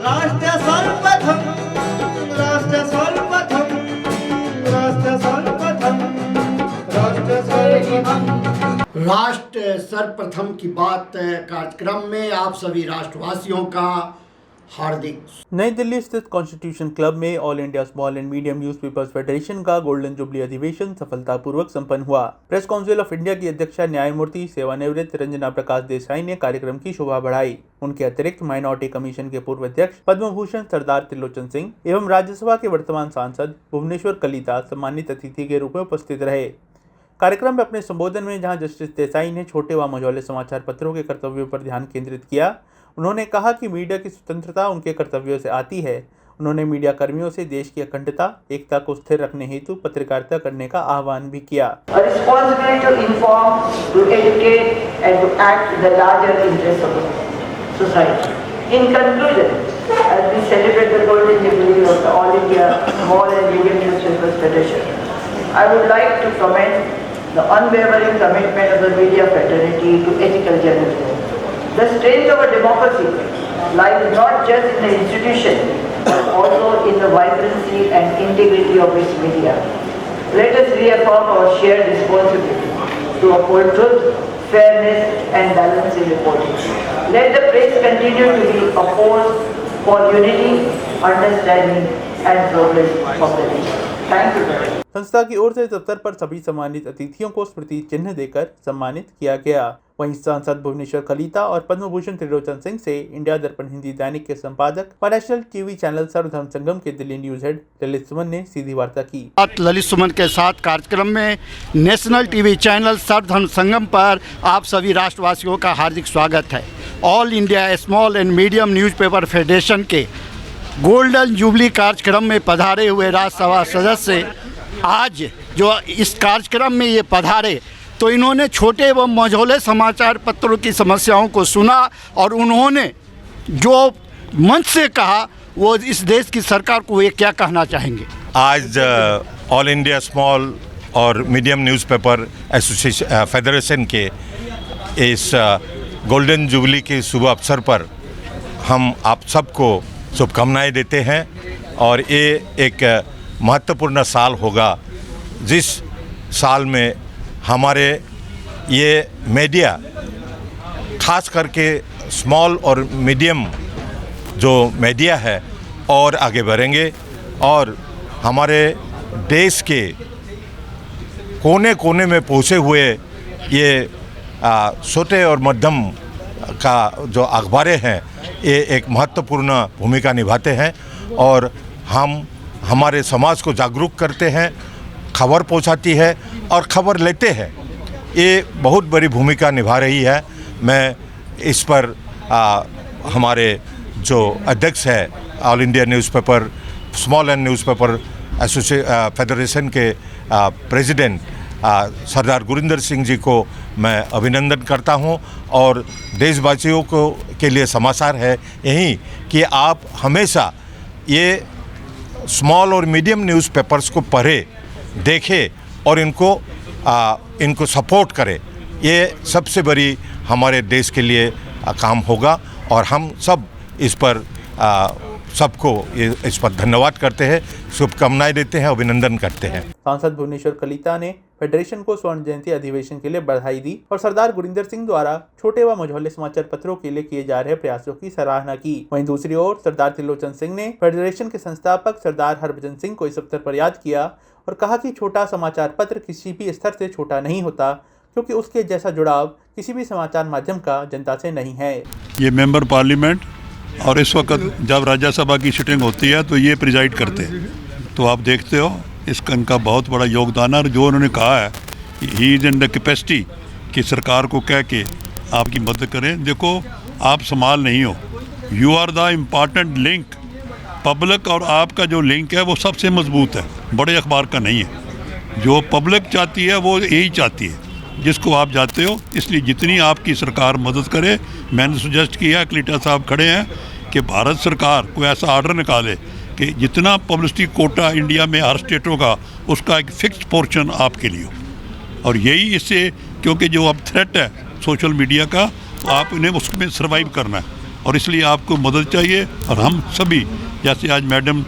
राष्ट्र सर्वप्रथम, राष्ट्र सर्वप्रथम, राष्ट्र सर्वप्रथम, राष्ट्र सर्वप्रथम। राष्ट्र सर्वप्रथम की बात कार्यक्रम में आप सभी राष्ट्रवासियों का हार्दिक। नई दिल्ली स्थित कॉन्स्टिट्यूशन क्लब में all India small and medium newspapers federation का गोल्डन जुबली अधिवेशन सफलतापूर्वक संपन्न हुआ। प्रेस काउंसिल ऑफ इंडिया की अध्यक्षा न्यायमूर्ति सेवानिवृत्त रंजना प्रकाश देसाई ने कार्यक्रम की शोभा बढ़ाई। उनके अतिरिक्त माइनॉरिटी कमीशन के पूर्व अध्यक्ष पद्म भूषण सरदार त्रिलोचन सिंह एवं राज्यसभा के वर्तमान सांसद भुवनेश्वर कलिता सम्मानित अतिथि के रूप में उपस्थित रहे। कार्यक्रम में अपने संबोधन में जहां जस्टिस देसाई ने छोटे व मझौले समाचार पत्रों के कर्तव्यों पर ध्यान केंद्रित किया, उन्होंने कहा कि मीडिया की स्वतंत्रता उनके कर्तव्यों से आती है। उन्होंने मीडिया कर्मियों से देश की अखंडता, एकता को स्थिर रखने हेतु पत्रकारिता करने का आह्वान भी किया। Responsibility to inform, to educate, and to act in the larger interest of the society. In conclusion, as we celebrate the golden jubilee of the All India Small and Medium Newspapers Federation, I would like to commend the unwavering commitment of the media fraternity to ethical journalism. The strength of a democracy lies not just in the institution, but also in the vibrancy and integrity of its media. Let us reaffirm our shared responsibility to uphold truth, fairness, and balance in reporting. Let the press continue to be a force for unity, understanding, and progress of the nation. Thank you. संस्था की ओर से इस अवसर पर सभी सम्मानित अतिथियों को स्मृति चिन्ह देकर सम्मानित किया गया। वहीं सांसद भुवनेश्वर कलिता और पद्म भूषण त्रिलोचन सिंह से इंडिया दर्पण हिंदी दैनिक के संपादक व नेशनल टीवी चैनल सर्वधर्म संगम के दिल्ली न्यूज हेड ललित सुमन ने सीधी वार्ता की। ललित सुमन के साथ कार्यक्रम में नेशनल टीवी चैनल सर्वधर्म संगम पर आप सभी राष्ट्रवासियों का हार्दिक स्वागत है। All India small and medium newspaper federation के गोल्डन जुबली कार्यक्रम में पधारे हुए राज्यसभा सदस्य आज जो इस कार्यक्रम में ये पधारे तो इन्होंने छोटे एवं मझौले समाचार पत्रों की समस्याओं को सुना और उन्होंने जो मंच से कहा वो इस देश की सरकार को ये क्या कहना चाहेंगे। आज ऑल इंडिया स्मॉल और मीडियम न्यूज़पेपर एसोसिएशन फेडरेशन के इस गोल्डन जुबली के शुभ अवसर पर हम आप सबको शुभकामनाएं देते हैं और ये एक महत्वपूर्ण साल होगा जिस साल में हमारे ये मीडिया खास करके स्मॉल और मीडियम जो मीडिया है और आगे बढ़ेंगे और हमारे देश के कोने कोने में पहुँचे हुए ये छोटे और मध्यम का जो अखबारें हैं ये एक महत्वपूर्ण भूमिका निभाते हैं और हम हमारे समाज को जागरूक करते हैं, खबर पहुंचाती है और खबर लेते हैं। ये बहुत बड़ी भूमिका निभा रही है। मैं इस पर हमारे जो अध्यक्ष है all India newspaper small and newspaper federation के प्रेसिडेंट सरदार गुरिंदर सिंह जी को मैं अभिनंदन करता हूं और देशवासियों को के लिए समाचार है यही कि आप हमेशा ये स्मॉल और मीडियम न्यूज़पेपर्स को पढ़े, देखें और इनको सपोर्ट करें। ये सबसे बड़ी हमारे देश के लिए काम होगा और हम सब इस पर सबको इस पर धन्यवाद करते हैं, शुभकामनाएं देते हैं, अभिनंदन करते हैं। सांसद भुवनेश्वर कलिता ने फेडरेशन को स्वर्ण जयंती अधिवेशन के लिए बधाई दी और सरदार गुरिंदर सिंह द्वारा छोटे व मझौले समाचार पत्रों के लिए किए जा रहे प्रयासों की सराहना की। वहीं दूसरी ओर सरदार त्रिलोचन सिंह ने फेडरेशन के संस्थापक सरदार हरभजन सिंह को इस अवसर पर याद किया और कहा कि छोटा समाचार पत्र किसी भी स्तर से छोटा नहीं होता क्योंकि उसके जैसा जुड़ाव किसी भी समाचार माध्यम का जनता से नहीं है। ये मेंबर पार्लियामेंट और इस वक्त जब राज्यसभा की सिटिंग होती है तो ये प्रिजाइड करते हैं, तो आप देखते हो इसका इनका बहुत बड़ा योगदान है। और जो उन्होंने कहा है he is in the capacity कि सरकार को कह के आपकी मदद करें। देखो आप संभाल नहीं हो, you are the important link. Public और आपका जो लिंक है वो सबसे मजबूत है, बड़े अखबार का नहीं है। जो पब्लिक चाहती है वो यही चाहती है जिसको आप जाते हो। इसलिए जितनी आपकी सरकार मदद करे, मैंने सुजेस्ट किया, कलिता साहब खड़े हैं कि भारत सरकार कोई ऐसा ऑर्डर निकाले कि जितना पब्लिसिटी कोटा इंडिया में हर स्टेटों का उसका एक फिक्स्ड पोर्शन आपके लिए हो। और यही इससे, क्योंकि जो अब थ्रेट है सोशल मीडिया का, तो आप इन्हें उसमें सर्वाइव करना है और इसलिए आपको मदद चाहिए। और हम सभी, जैसे आज मैडम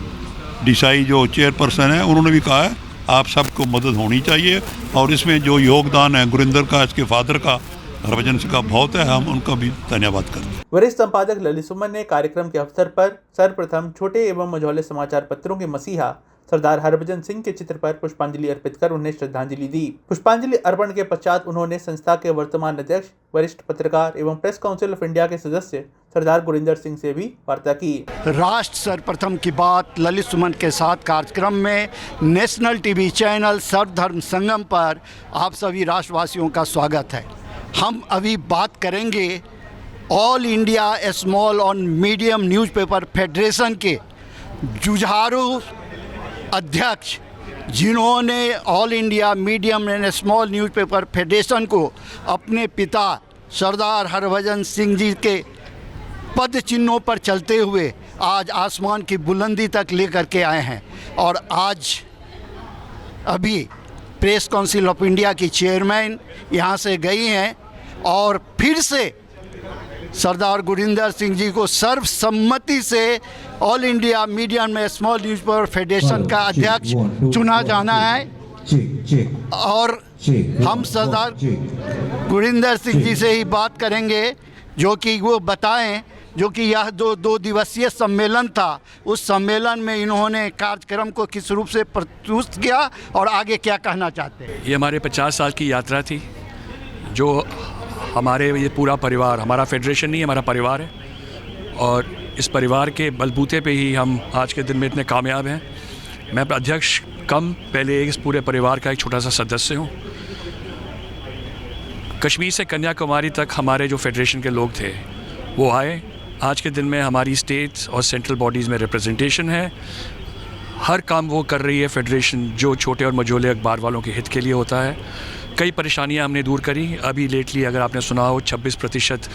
डिसाई जो चेयरपर्सन है, उन्होंने भी कहा है आप सबको मदद होनी चाहिए। और इसमें जो योगदान है गुरिंदर का, इसके फादर का, हरभजन सिंह का बहुत है, हम उनका भी धन्यवाद करते हैं। वरिष्ठ संपादक ललित सुमन ने कार्यक्रम के अवसर पर सर्वप्रथम छोटे एवं मझौले समाचार पत्रों के मसीहा सरदार हरभजन सिंह के चित्र पर पुष्पांजलि अर्पित कर उन्हें श्रद्धांजलि दी। पुष्पांजलि अर्पण के पश्चात उन्होंने संस्था के वर्तमान अध्यक्ष, वरिष्ठ पत्रकार एवं प्रेस काउंसिल ऑफ इंडिया के सदस्य सरदार गुरिंदर सिंह से भी वार्ता की। राष्ट्र सर्वप्रथम की बात ललित सुमन के साथ कार्यक्रम में नेशनल टीवी चैनल सर्वधर्म संगम पर आप सभी राष्ट्रवासियों का स्वागत है। हम अभी बात करेंगे ऑल इंडिया स्मॉल और मीडियम न्यूज़पेपर फेडरेशन के जुझारू अध्यक्ष, जिन्होंने all India medium and small newspaper federation को अपने पिता सरदार हरभजन सिंह जी के पद चिन्हों पर चलते हुए आज आसमान की बुलंदी तक लेकर के आए हैं। और आज अभी प्रेस काउंसिल ऑफ इंडिया की चेयरमैन यहाँ से गई हैं और फिर से सरदार गुरिंदर सिंह जी को सर्वसम्मति से ऑल इंडिया मीडियम में स्मॉल न्यूज़पेपर फेडरेशन का अध्यक्ष चुना जाना है। और हम सरदार गुरिंदर सिंह जी से ही बात करेंगे, जो कि वो बताएं, जो कि यह दो दिवसीय सम्मेलन था, उस सम्मेलन में इन्होंने कार्यक्रम को किस रूप से प्रस्तुत किया और आगे क्या कहना चाहते हैं। ये हमारे 50 साल की यात्रा थी, जो हमारे ये पूरा परिवार, हमारा फेडरेशन नहीं, हमारा परिवार है, और इस परिवार के बलबूते पे ही हम आज के दिन में इतने कामयाब हैं। मैं अध्यक्ष कम पहले इस पूरे परिवार का एक छोटा सा सदस्य हूँ। कश्मीर से कन्याकुमारी तक हमारे जो फेडरेशन के लोग थे वो आए। आज के दिन में हमारी स्टेट्स और सेंट्रल बॉडीज़ में रिप्रेजेंटेशन है। हर काम वो कर रही है फेडरेशन जो छोटे और मझोले अखबार वालों के हित के लिए होता है। कई परेशानियां हमने दूर करी। अभी लेटली अगर आपने सुना हो 26%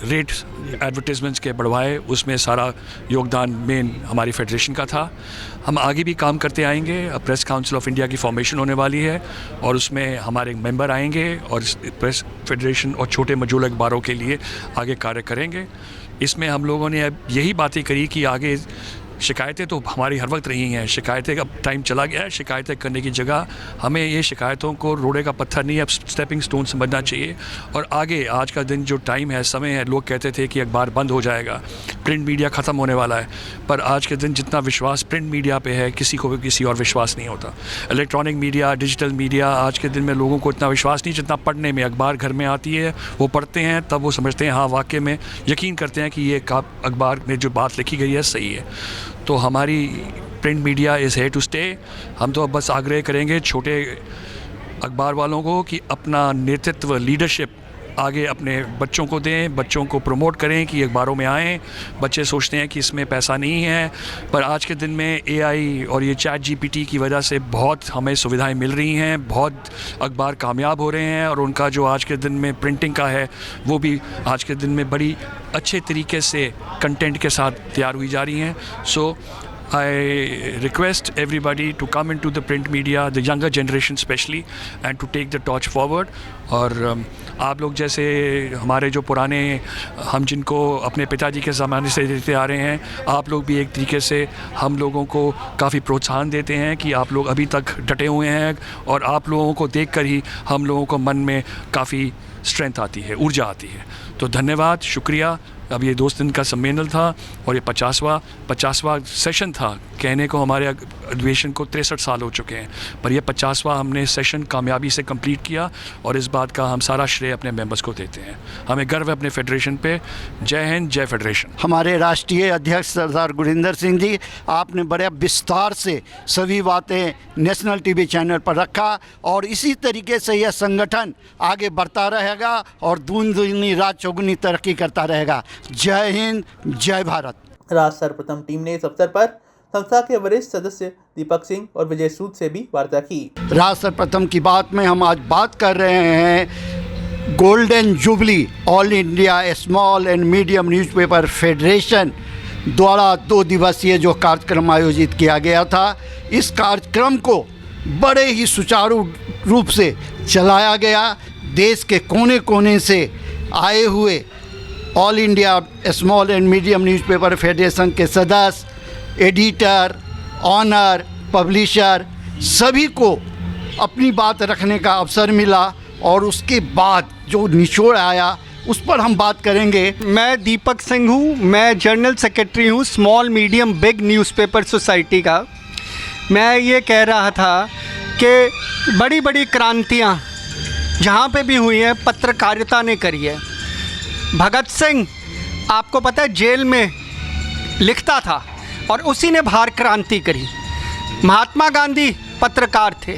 रेट एडवर्टीजमेंट्स के बढ़वाए, उसमें सारा योगदान मेन हमारी फेडरेशन का था। हम आगे भी काम करते आएंगे। प्रेस काउंसिल ऑफ इंडिया की फॉर्मेशन होने वाली है और उसमें हमारे मेंबर आएंगे और प्रेस फेडरेशन और छोटे मझोले अखबारों के लिए आगे कार्य करेंगे। इसमें हम लोगों ने अब यही बातें करी कि आगे शिकायतें तो हमारी हर वक्त रही हैं, शिकायतें अब टाइम चला गया है, शिकायतें करने की जगह हमें ये शिकायतों को रोड़े का पत्थर नहीं, अब स्टेपिंग स्टोन समझना चाहिए। और आगे आज का दिन जो टाइम है, समय है, लोग कहते थे कि अखबार बंद हो जाएगा, प्रिंट मीडिया ख़त्म होने वाला है, पर आज के दिन जितना विश्वास प्रिंट मीडिया पे है, किसी को भी किसी और विश्वास नहीं होता। इलेक्ट्रॉनिक मीडिया, डिजिटल मीडिया, आज के दिन में लोगों को इतना विश्वास नहीं जितना पढ़ने में। अखबार घर में आती है, वो पढ़ते हैं, तब वो समझते हैं हाँ वाकई में यकीन करते हैं कि ये अखबार में जो बात लिखी गई है सही है। तो हमारी print media is here to stay. हम तो अब बस आग्रह करेंगे छोटे अखबार वालों को कि अपना नेतृत्व, लीडरशिप आगे अपने बच्चों को दें, बच्चों को प्रमोट करें कि अखबारों में आएँ। बच्चे सोचते हैं कि इसमें पैसा नहीं है, पर आज के दिन में AI और ये चैट GPT की वजह से बहुत हमें सुविधाएं मिल रही हैं, बहुत अखबार कामयाब हो रहे हैं और उनका जो आज के दिन में प्रिंटिंग का है वो भी आज के दिन में बड़ी अच्छे तरीके से कंटेंट के साथ तैयार हुई जा रही हैं। सो I request everybody to come into the print media, the younger generation especially, and to take the torch forward. और आप लोग जैसे हमारे जो पुराने, हम जिनको अपने पिताजी के ज़माने से देते आ रहे हैं, आप लोग भी एक तरीके से हम लोगों को काफ़ी प्रोत्साहन देते हैं कि आप लोग अभी तक डटे हुए हैं और आप लोगों को देखकर ही हम लोगों को मन में काफ़ी स्ट्रेंथ आती है, ऊर्जा आती है। तो धन्यवाद, शुक्रिया। अब ये 2 दिन का सम्मेलन था और ये 50वां सेशन था। कहने को हमारे अधिवेशन को 63 साल हो चुके हैं, पर यह 50वां हमने सेशन कामयाबी से कंप्लीट किया और इस बात का हम सारा श्रेय अपने मेंबर्स को देते हैं। हमें गर्व है अपने फेडरेशन पे। जय हिंद, जय फेडरेशन। हमारे राष्ट्रीय अध्यक्ष सरदार गुरिंदर सिंह जी, आपने बड़े विस्तार से सभी बातें नेशनल टीवी चैनल पर रखा और इसी तरीके से यह संगठन आगे बढ़ता रहेगा और दून दूनी रात चौगुनी तरक्की करता रहेगा। जय हिंद, जय भारत। राष्ट्र सर्वप्रथम टीम ने इस अवसर पर संस्था के वरिष्ठ सदस्य दीपक सिंह और विजय सूद से भी वार्ता की। राष्ट्र सर्वप्रथम की बात में हम आज बात कर रहे हैं golden jubilee all India small and medium newspaper federation द्वारा 2 दिवसीय जो कार्यक्रम आयोजित किया गया था। इस कार्यक्रम को बड़े ही सुचारू रूप से चलाया गया। देश के कोने कोने से आए हुए all India small and medium newspaper federation के सदस्य, एडिटर, ऑनर, पब्लिशर सभी को अपनी बात रखने का अवसर मिला और उसके बाद जो निचोड़ आया उस पर हम बात करेंगे। मैं दीपक सिंह हूँ, मैं जनरल सेक्रेटरी हूँ small medium big newspaper society का। मैं ये कह रहा था कि बड़ी बड़ी क्रांतियाँ जहाँ पे भी हुई हैं पत्रकारिता ने करी है। भगत सिंह आपको पता है जेल में लिखता था और उसी ने बाहर क्रांति करी। महात्मा गांधी पत्रकार थे।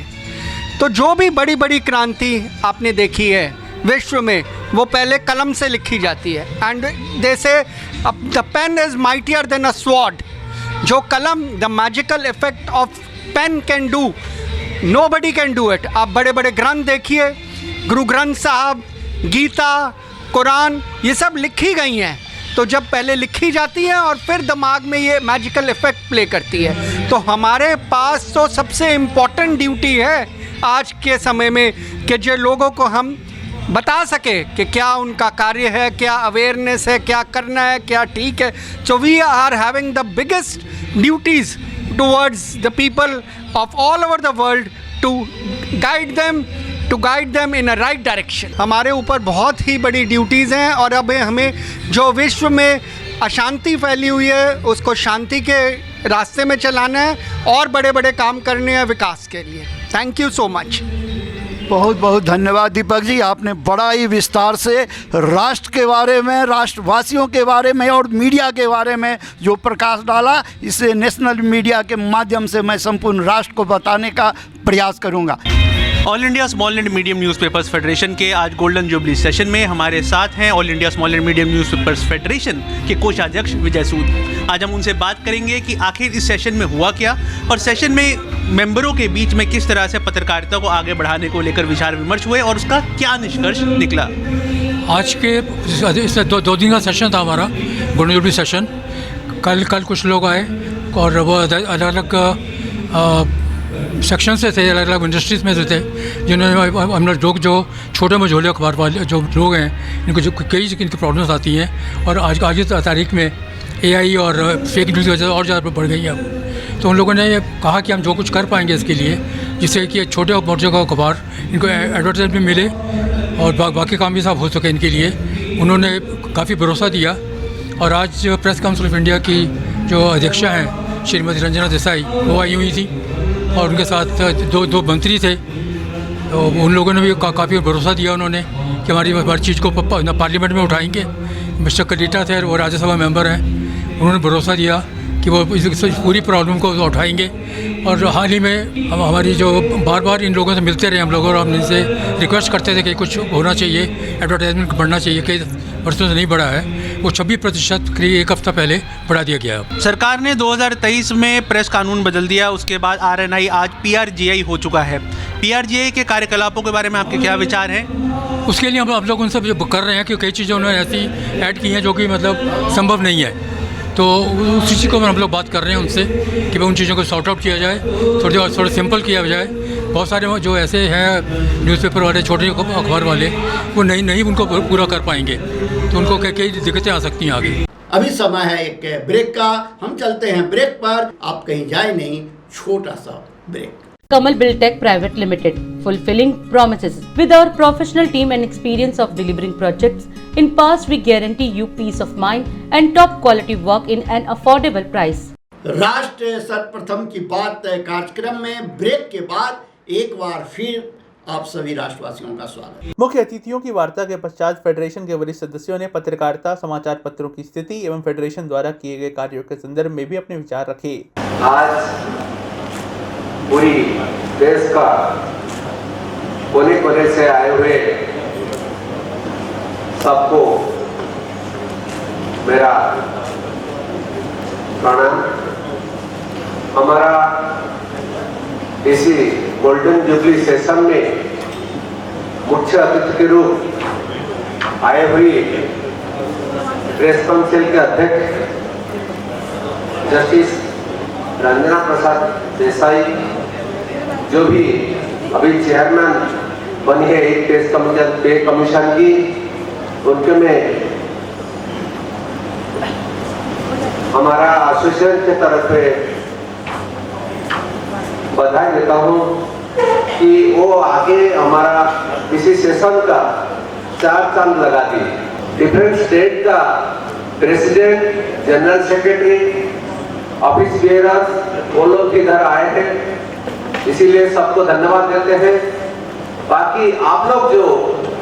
तो जो भी बड़ी बड़ी क्रांति आपने देखी है विश्व में वो पहले कलम से लिखी जाती है। And they say the pen is mightier than a sword. जो कलम the magical effect of pen can do nobody can do it. आप बड़े बड़े ग्रंथ देखिए, गुरु ग्रंथ साहब, गीता, कुरान, ये सब लिखी गई हैं। तो जब पहले लिखी जाती हैं और फिर दिमाग में ये मैजिकल इफ़ेक्ट प्ले करती है। तो हमारे पास तो सबसे इम्पॉर्टेंट ड्यूटी है आज के समय में कि जो लोगों को हम बता सके कि क्या उनका कार्य है, क्या अवेयरनेस है, क्या करना है, क्या ठीक है। So we are having the biggest duties towards the people of all over the world to guide them in a right direction. हमारे ऊपर बहुत ही बड़ी ड्यूटीज़ हैं और अब हमें जो विश्व में अशांति फैली हुई है उसको शांति के रास्ते में चलाना है और बड़े बड़े काम करने हैं विकास के लिए। Thank you so much. बहुत बहुत धन्यवाद दीपक जी, आपने बड़ा ही विस्तार से राष्ट्र के बारे में, राष्ट्रवासियों के बारे में और मीडिया के बारे में जो प्रकाश डाला, इसे नेशनल मीडिया के माध्यम से मैं संपूर्ण राष्ट्र को बताने का प्रयास करूंगा। All India small and medium newspapers federation के आज गोल्डन जुबली सेशन में हमारे साथ हैं all India small and medium newspapers federation के कोषाध्यक्ष विजय सूद। आज हम उनसे बात करेंगे कि आखिर इस सेशन में हुआ क्या और सेशन में मेंबरों के बीच में किस तरह से पत्रकारिता को आगे बढ़ाने को लेकर विचार विमर्श हुए और उसका क्या निष्कर्ष निकला। आज के दो दिन का सेशन था हमारा गोल्डन जुबली सेशन। कल कुछ लोग आए और वो अलग अलग सेक्शन से थे, अलग अलग इंडस्ट्रीज़ में से थे, जिन्होंने हम लोग जो छोटे मझोले अखबार वाले जो लोग हैं इनको जो कई इनकी प्रॉब्लम्स आती हैं और आज की तारीख में AI और फेक न्यूज़ की वजह से और ज़्यादा बढ़ गई है। तो उन लोगों ने ये कहा कि हम जो कुछ कर पाएंगे इसके लिए, जिससे कि छोटे और मोटे अखबार इनको एडवर्टाइजमेंट भी मिले और बाकी काम भी सब हो सके इनके लिए, उन्होंने काफ़ी भरोसा दिया। और आज प्रेस काउंसिल ऑफ इंडिया की जो अध्यक्षा हैं श्रीमती रंजना देसाई वो आई हुई थी और उनके साथ दो मंत्री थे। तो उन लोगों ने भी काफ़ी भरोसा दिया उन्होंने कि हर चीज़ को पार्लियामेंट में उठाएंगे। मिस्टर कलीटा थे वो राज्यसभा मेंबर हैं, उन्होंने भरोसा दिया कि वो इस पूरी प्रॉब्लम को उठाएंगे। और हाल ही में हमारी जो बार इन लोगों से मिलते रहे हम लोग और हम इनसे रिक्वेस्ट करते थे कि कुछ होना चाहिए, एडवर्टाइजमेंट बढ़ना चाहिए, कई वर्षों से नहीं बढ़ा है, वो 26% करीब एक हफ्ता पहले बढ़ा दिया गया है। सरकार ने 2023 में प्रेस कानून बदल दिया, उसके बाद RNI आज PRGI हो चुका है। PRGI के कार्यकलापों के बारे में आपके क्या विचार हैं? उसके लिए हम लोग उनसे कर रहे हैं कि कई चीज़ें उन्होंने ऐसी ऐड की हैं जो कि मतलब संभव नहीं है। तो उसी चीज़ को हम लोग बात कर रहे हैं उनसे कि भाई उन चीज़ों को सॉर्ट आउट किया जाए, थोड़ा सिंपल किया जाए। बहुत सारे जो ऐसे हैं न्यूज़पेपर वाले, छोटे अखबार वाले, वो नहीं उनको पूरा कर पाएंगे, तो उनको कई दिक्कतें आ सकती हैं आगे। अभी समय है एक ब्रेक का, हम चलते हैं ब्रेक पर, आप कहीं जाए नहीं, छोटा सा break. Kamal Buildtech Private Limited, fulfilling promises. With our professional team and experience of delivering projects, in past we guarantee you peace of mind and top quality work in an affordable price. राष्ट्र सर्वप्रथम की बात कार्यक्रम में break के बाद एक बार फिर आप सभी राष्ट्रवासियों का स्वागत। मुख्य अतिथियों की वार्ता के पश्चात फेडरेशन के वरिष्ठ सदस्यों ने पत्रकारिता, समाचार पत्रों की स्थिति एवं फेडरेशन द्वारा किए गए कार्यों के संदर्भ में भी अपने विचार रखे। आज पूरी देश का कोने कोने से आए हुए सबको मेरा प्रणाम। हमारा इसी गोल्डन जुबली सेशन में मुख्य अतिथि के रूप आए हुई प्रेस काउंसिल के अध्यक्ष जस्टिस रंजना प्रसाद देसाई, जो भी अभी चेयरमैन बनी है एक पे कमीशन की, उनके में हमारा एसोसिएशन की तरफ से बधाई देता हूँ कि वो आगे हमारा इसी सेशन का 4 चांद लगा दिए। डिफरेंट स्टेट का president, general secretary, office bearers वो लोग इधर आए हैं, इसीलिए सबको धन्यवाद देते हैं। बाकी आप लोग जो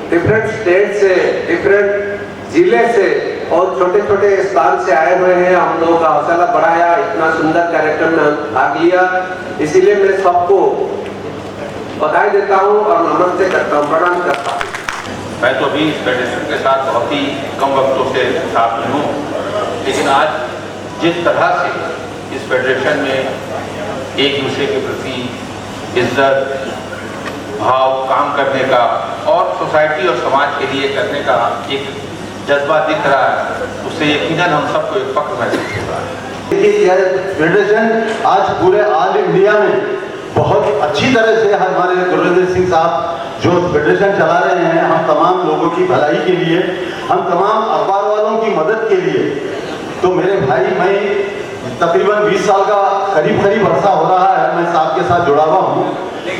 डिफरेंट स्टेट से, डिफरेंट जिले से और छोटे छोटे स्थान से आए हुए हैं, हम लोगों का हौसला बढ़ाया, इतना सुंदर कार्यक्रम में भाग लिया, इसीलिए मैं सबको बधाई देता हूँ और नमस्ते करता हूँ, प्रणाम करता हूँ। मैं तो अभी इस फेडरेशन के साथ बहुत ही कम वक्तों से साथ में हूँ, लेकिन आज जिस तरह से इस फेडरेशन में एक दूसरे के प्रति इज्जत भाव, काम करने का और सोसाइटी और समाज के लिए करने का एक जज्बा दिख रहा है, उससे यकीनन हम सबको एक फख्र महसूस हो रहा है। यह फेडरेशन आज पूरे ऑल इंडिया में बहुत अच्छी तरह से हमारे गुरविंदर सिंह साहब जो फेडरेशन चला रहे हैं, हम तमाम लोगों की भलाई के लिए, हम तमाम अखबार वालों की मदद के लिए। तो मेरे भाई, मैं तकरीबन 20 साल का करीब अर्सा हो रहा है मैं साहब के साथ जुड़ा हुआ हूँ।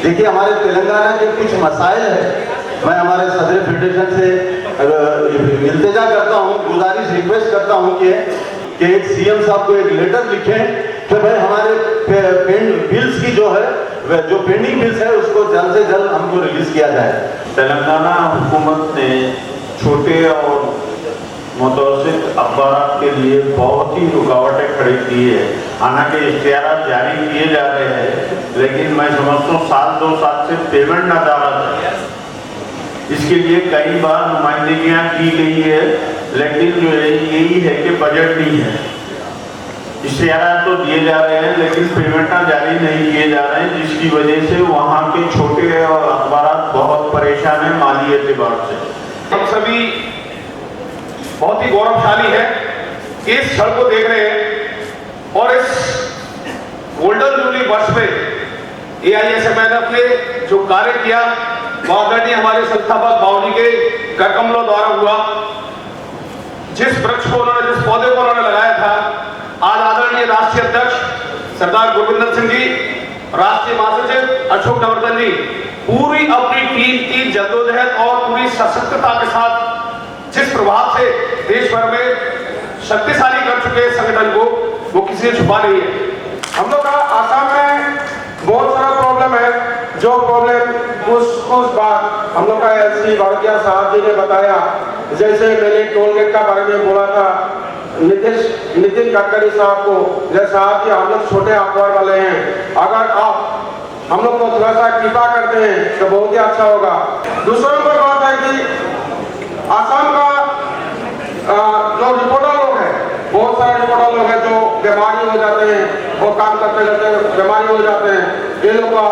देखिए, हमारे तेलंगाना के कुछ मसाइल है, मैं हमारे सदर फेडरेशन से इल्तिजा करता हूँ, गुजारिश रिक्वेस्ट करता हूँ कि एक सीएम साहब को एक लेटर लिखें कि भाई हमारे बिल्स की जो पेंडिंग बिल्स है उसको जल्द से जल्द हमको रिलीज किया जाए। तेलंगाना हुकूमत ने छोटे और मुतवस्सित अखबार के लिए बहुत ही रुकावटें खड़ी की है। हालांकि इश्तिहार जारी किए जा रहे हैं, लेकिन मैं समझता हूँ 1-2 साल से पेमेंट न जा रहा था। इसके लिए कई बार नुमाइंदगियाँ की गई है, लेकिन जो यही है कि बजट नहीं है। इश्तिहार तो दिए जा रहे हैं, लेकिन पेमेंट जारी नहीं किए जा रहे हैं, जिसकी वजह से वहाँ के छोटे और अखबार बहुत परेशान हैं माली एतबार से। हम सभी बहुत ही गौरवशाली है कि इस क्षण को देख रहे हैं और इस गोल्डन जुबली वर्ष में AISMNF ने जो कार्य किया वो आदरणीय हमारे संस्थापक बाबूजी के करकमलों द्वारा हुआ। जिस वृक्ष को उन्होंने, जिस पौधे को उन्होंने लगाया था, आज आदरणीय राष्ट्रीय अध्यक्ष सरदार गुरविंदर सिंह जी, राष्ट्रीय महासचिव अशोक नवर्धन जी पूरी अपनी टीम की जद्दोजहद और पूरी सशक्तता के साथ जिस प्रभाव से देश भर में शक्तिशाली कर चुके संगठन को, वो किसी से छुपा नहीं है। हम लोग का आसाम में बहुत सारा प्रॉब्लम है, जो प्रॉब्लम उस बार हम लोग का LC भारतीय साहब जी ने बताया। जैसे मैंने टोल गेट का बारे में बोला था नितिन गडकरी साहब को, जैसे साहब जी हम लोग छोटे अखबार वाले हैं, अगर आप हम लोग को थोड़ा सा कृपा करते हैं तो बहुत ही अच्छा होगा। दूसरा नंबर बात है कि आसाम का जो रिपोर्टर लोग हैं, बहुत सारे रिपोर्टर लोग हैं जो बीमारी हो जाते हैं और काम करते करते बीमारी हो जाते हैं। ये लोग का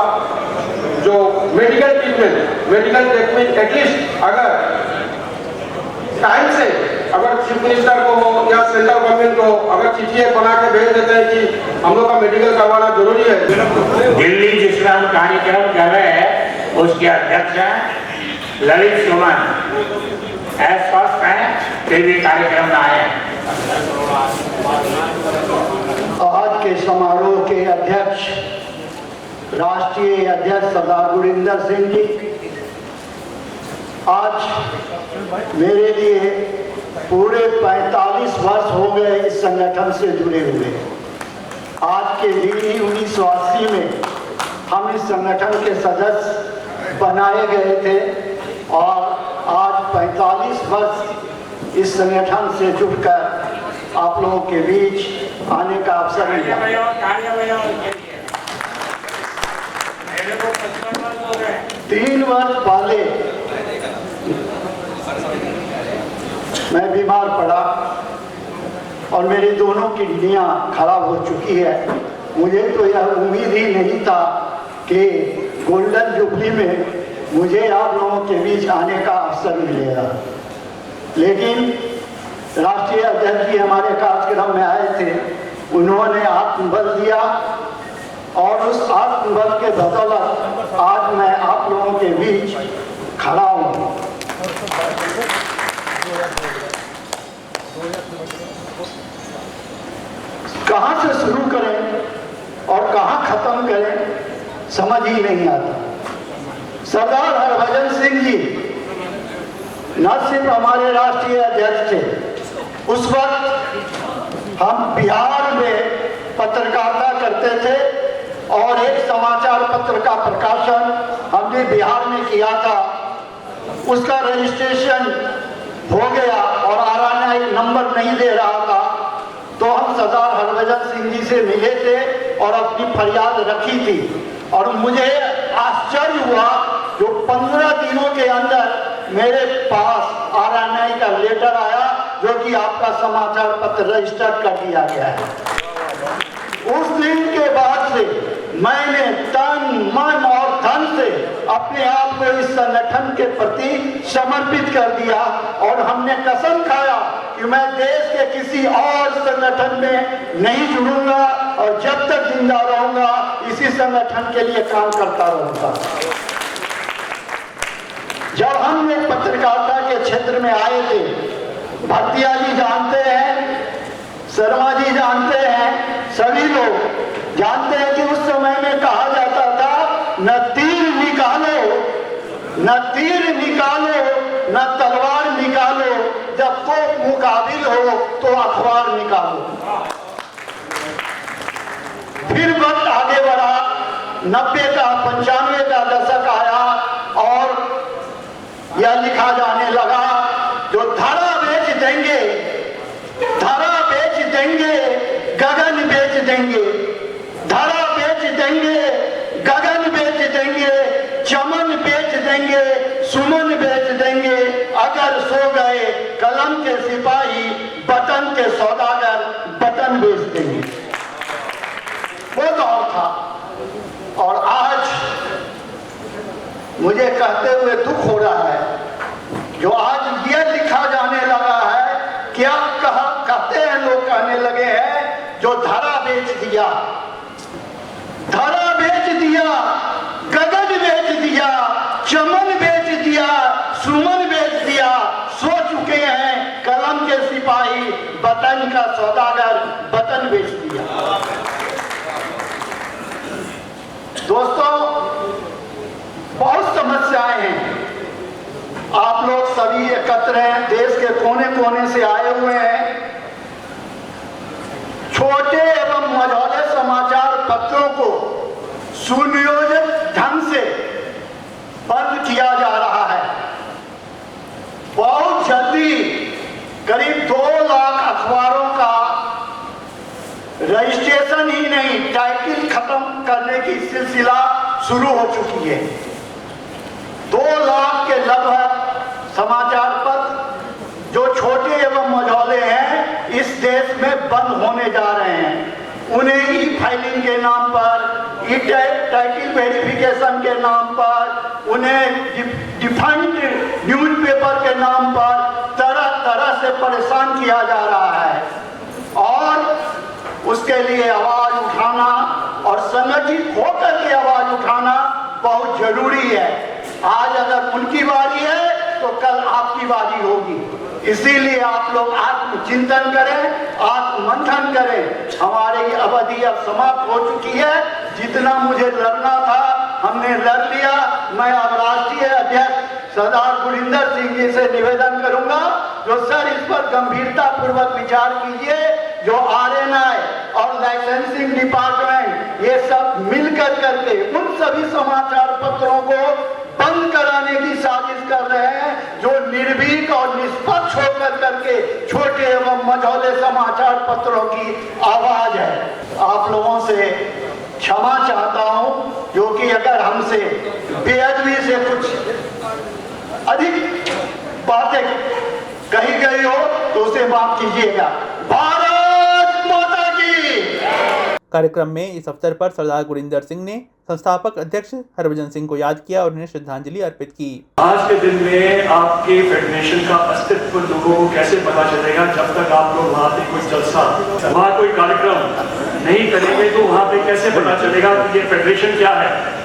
जो मेडिकल ट्रीटमेंट एटलीस्ट अगर टाइम से अगर चीफ मिनिस्टर को हो या सेंट्रल गवर्नमेंट को अगर चिट्ठी बना के भेज देते हैं कि हम लोग का मेडिकल करवाना जरूरी है। दिल्ली जिसका हम कार्यक्रम कर रहे हैं उसके अध्यक्ष हैं ललित सुमन। स्पष्ट है टीवी कार्यक्रम में आए। आज के समारोह के अध्यक्ष राष्ट्रीय अध्यक्ष सरदार गुरविंदर सिंह जी, आज मेरे लिए पूरे 45 वर्ष हो गए इस संगठन से जुड़े हुए। आज के दिन ही 1980 में हम इस संगठन के सदस्य बनाए गए थे और आज 45 वर्ष इस संगठन से जुड़कर आप लोगों के बीच आने का अवसर मिला। 3 वर्ष पहले मैं बीमार पड़ा और मेरी दोनों किडनियां खराब हो चुकी है। मुझे तो यह उम्मीद ही नहीं था कि गोल्डन जुबली में मुझे आप लोगों के बीच आने का अवसर मिलेगा, लेकिन राष्ट्रीय अध्यक्ष जी हमारे कार्यक्रम में आए थे, उन्होंने आत्मबल दिया और उस आत्मबल के बदौलत आज मैं आप लोगों के बीच खड़ा हूँ। कहाँ से शुरू करें और कहाँ खत्म करें समझ ही नहीं आता। सरदार हरभजन सिंह जी न सिर्फ हमारे राष्ट्रीय अध्यक्ष थे, उस वक्त हम बिहार में पत्रकारिता करते थे और एक समाचार पत्र का प्रकाशन हमने बिहार में किया था। उसका रजिस्ट्रेशन हो गया और आरएनआई नंबर नहीं दे रहा था, तो हम सरदार हरभजन सिंह जी से मिले थे और अपनी फरियाद रखी थी। और मुझे आश्चर्य हुआ जो 15 दिनों के अंदर मेरे पास आरएनआई का लेटर आया जो कि आपका समाचार पत्र रजिस्टर्ड कर दिया गया है। उस दिन के बाद से मैंने तन मन और धन से अपने आप को इस संगठन के प्रति समर्पित कर दिया और हमने कसम खाया कि मैं देश के किसी और संगठन में नहीं जुड़ूंगा और जब तक जिंदा रहूंगा इसी संगठन के लिए काम करता रहूंगा। जब हम लोग पत्रकारिता के क्षेत्र में आए थे, भटिया जी जानते हैं, शर्मा जी जानते हैं, सभी लोग जानते हैं कि उस समय में कहा जाता था न तीर निकालो, न तीर निकालो, न तलवार निकालो, जब तो मुकाबिल हो तो अखबार निकालो। फिर वक्त आगे बढ़ा, 90 का 95 का दशक आया और यह लिखा जाने लगा जो धरा बेच देंगे, धरा बेच देंगे, गगन बेच देंगे, धरा बेच देंगे, गगन बेच देंगे, चमन बेच देंगे, सुमन बेच देंगे, अगर सो गए कलम के सिपाही, बटन के सौदागर बटन बेच देंगे। वो दौर था और आज मुझे कहते हुए दुख हो रहा है जो आज यह लिखा जाने लगा है, क्या कहते हैं लोग, कहने लगे हैं जो धरा बेच दिया, धरा बेच दिया, गगन बेच दिया, चमन बेच दिया, सुमन बेच दिया, सो चुके हैं कलम के सिपाही, बटन का सौदागर बटन बेच दिया। दोस्तों, बहुत समस्याएं हैं, आप लोग सभी एकत्र हैं, देश के कोने कोने से आए हुए हैं। छोटे एवं मझौले समाचार पत्रों को सुनियोजित ढंग से बंद किया जा रहा है। बहुत जल्दी करीब 2 लाख अखबारों का रजिस्ट्रेशन ही नहीं, टाइटल खत्म करने की सिलसिला शुरू हो चुकी है। 2 लाख के लगभग समाचार पत्र जो छोटे एवं मझौले हैं इस देश में बंद होने जा रहे हैं। उन्हें ई फाइलिंग के नाम पर, ई टाइटल वेरिफिकेशन के नाम पर, उन्हें डिफंड न्यूज़पेपर के नाम पर तरह तरह से परेशान किया जा रहा है और उसके लिए आवाज उठाना और संगठित होकर के आवाज उठाना बहुत जरूरी है। आज अगर उनकी बारी है तो कल आपकी बारी होगी। इसीलिए आप लोग आत्मचिंतन करें, आत्ममंथन करें। हमारी अवधि अब समाप्त हो चुकी है। जितना मुझे लड़ना था हमने लड़ लिया। मैं अब राष्ट्रीय अध्यक्ष सरदार गुरिंदर सिंह जी से निवेदन करूंगा जो सर इस पर गंभीरता पूर्वक विचार कीजिए। जो आरएनआई और लाइसेंसिंग डिपार्टमेंट ये सब मिलकर करके उन सभी समाचार पत्रों को बंद कराने की साजिश कर रहे हैं जो निर्भीक और निष्पक्ष होकर करके छोटे एवं मझौले समाचार पत्रों की आवाज है। आप लोगों से क्षमा चाहता हूं जो कि अगर हमसे बेअदबी से कुछ अधिक बातें कही गई हो तो उसे माफ कीजिएगा। भारत माता की। कार्यक्रम में इस अवसर पर सरदार गुरिंदर सिंह ने संस्थापक अध्यक्ष हरभजन सिंह को याद किया और उन्हें श्रद्धांजलि अर्पित की। आज के दिन में आपके फेडरेशन का अस्तित्व लोगों को कैसे पता चलेगा जब तक आप लोग वहाँ पे कोई जलसा, वहाँ कोई कार्यक्रम नहीं करेंगे तो वहाँ पे कैसे पता चलेगा कि ये फेडरेशन क्या है।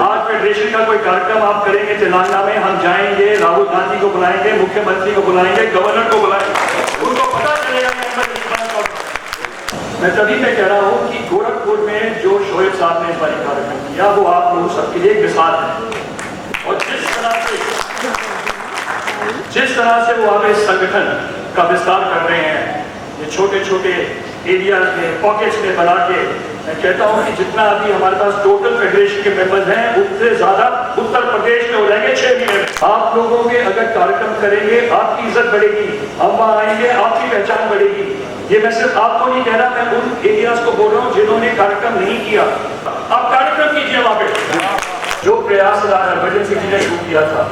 आज फेडरेशन का कोई कार्यक्रम आप करेंगे तेलंगाना में, हम जाएंगे, राहुल गांधी को बुलाएंगे, मुख्यमंत्री को बुलाएंगे, गवर्नर को बुलाएंगे, उनको पता चलेगा मैं तभी मैं कह रहा हूँ कि गोरखपुर में जो शोएब साहब ने इस बार कार्यक्रम किया वो आप लोगों सबके लिए एक मिसाल है। और जिस तरह से वो वहाँ पे संगठन का विस्तार कर रहे हैं, ये छोटे छोटे एरिया में पॉकेट्स में बना के, मैं कहता हूँ कि जितना अभी हमारे पास टोटल फेडरेशन के मेंबर्स हैं उससे ज्यादा उत्तर प्रदेश में हो जाएंगे 6 महीने में। आप लोगों के अगर कार्यक्रम करेंगे आपकी इज्जत बढ़ेगी, हम वहाँ आएंगे आपकी पहचान बढ़ेगी। ये मैं सिर्फ आपको नहीं कह रहा, मैं उन एरियाज को बोल रहा हूँ जिन्होंने कार्यक्रम नहीं किया। आप कार्यक्रम कीजिए वहाँ पे। जो प्रयास भजन सिंह जी ने शुरू किया था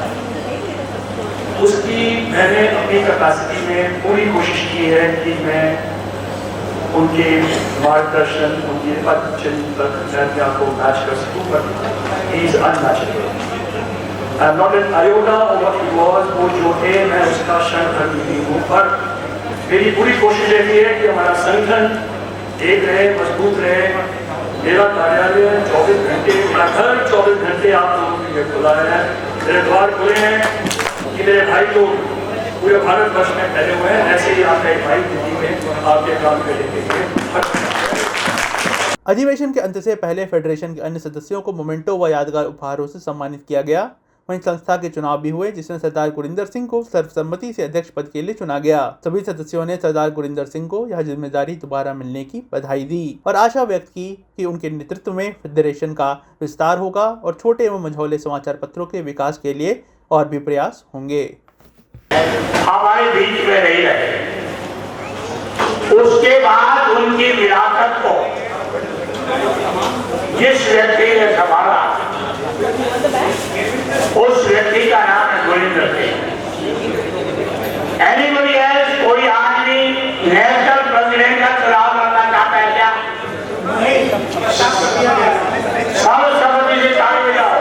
उसकी मैंने अपनी कैपेसिटी में पूरी कोशिश की है कि मैं उनके मार्गदर्शन, उनके अध्ययन तक मैं आपको मैच कर सकूं, पर he is unmatchable. I am not an iota of what he was, वो जो है मैं उसका क्षण भर नहीं हूँ, पर मेरी पूरी कोशिश रहती है कि हमारा संगठन एक रहे, मजबूत रहे। मेरा कार्यालय 24 घंटे, मेरा घर 24 घंटे आप लोगों के लिए खुला है, मेरे द्वार खुले हैं कि मेरे भाई लोग पूरे भारतवर्ष में फैले हुए हैं, ऐसे ही आपका एक भाई दिल्ली में आपके काम करने के लिए। अधिवेशन के अंत से पहले फेडरेशन के अन्य सदस्यों को मोमेंटो व यादगार उपहारों से सम्मानित किया गया। वहीं संस्था के चुनाव भी हुए, जिसमें सरदार गुरिंदर सिंह को सर्वसम्मति से अध्यक्ष पद के लिए चुना गया। सभी सदस्यों ने सरदार गुरिंदर सिंह को यह जिम्मेदारी दोबारा मिलने की बधाई दी और आशा व्यक्त की कि उनके नेतृत्व में फेडरेशन का विस्तार होगा और छोटे एवं मझौले समाचार पत्रों के विकास के लिए और भी प्रयास होंगे। हमारे बीच में रही रहे, उसके बाद उनकी विरासत को जिस व्यक्ति ने संभाला उस व्यक्ति का नाम है गुरिंदर सिंह। एनीबडी एल्स, कोई आदमी नेशनल प्रेसिडेंट का चुनाव लड़ना चाहता है क्या? सर्वसम्मति से ताली बजाओ।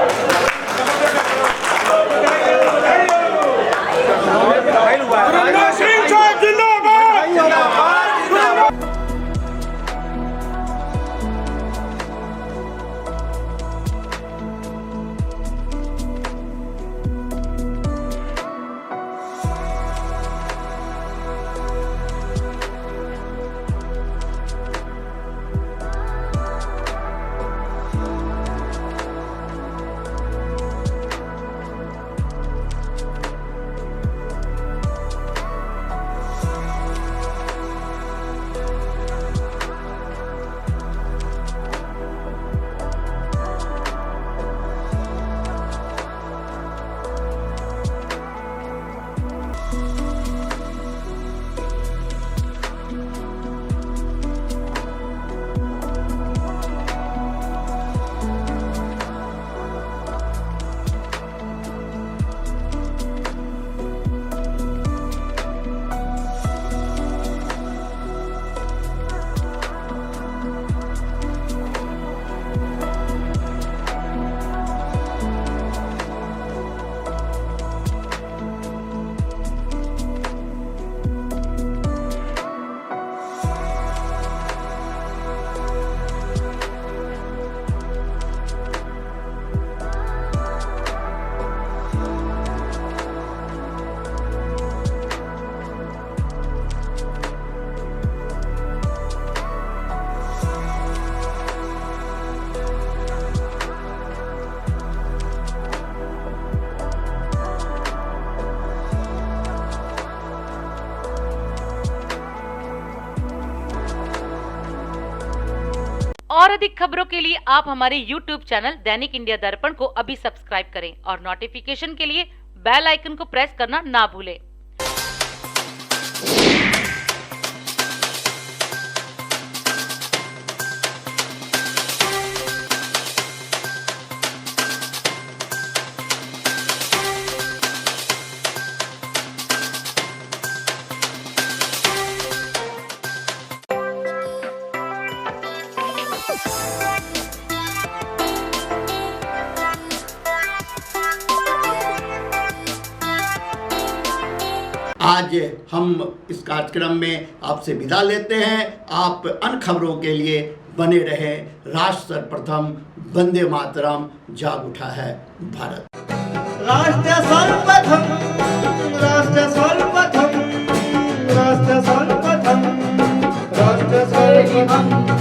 और अधिक खबरों के लिए आप हमारे YouTube चैनल दैनिक इंडिया दर्पण को अभी सब्सक्राइब करें और नोटिफिकेशन के लिए बेल आइकन को प्रेस करना ना भूलें। आज हम इस कार्यक्रम में आपसे विदा लेते हैं। आप अन्य खबरों के लिए बने रहे। राष्ट्र सर्वप्रथम, वंदे मातरम, जाग उठा है भारत। राष्ट्र सर्वप्रथम, राष्ट्र सर्वप्रथम, राष्ट्र सर्वप्रथम, राष्ट्र सर्वप्रथम। करेगी हम